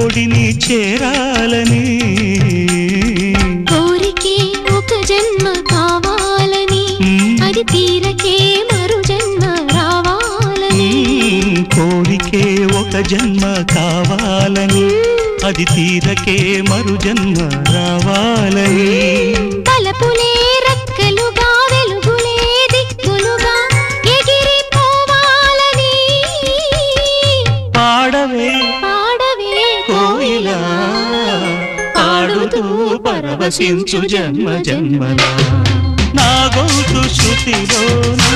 ఒడిని చేరాలని కోరికే ఒక జన్మ కావాలని అది తీరకే మరు జన్మ రావాలని కోరికే ఒక జన్మ కావాలని అది తీరకే మరు జన్మ రావాలని తలపులే రెక్కలుగా వెలుగులే దిక్కులుగా ఎగిరిపోవాలని పాడవే పాడవే కోయిలా పాడుతూ పరవశించు జన్మ జన్మలా నా గొంతు శృతిలోనా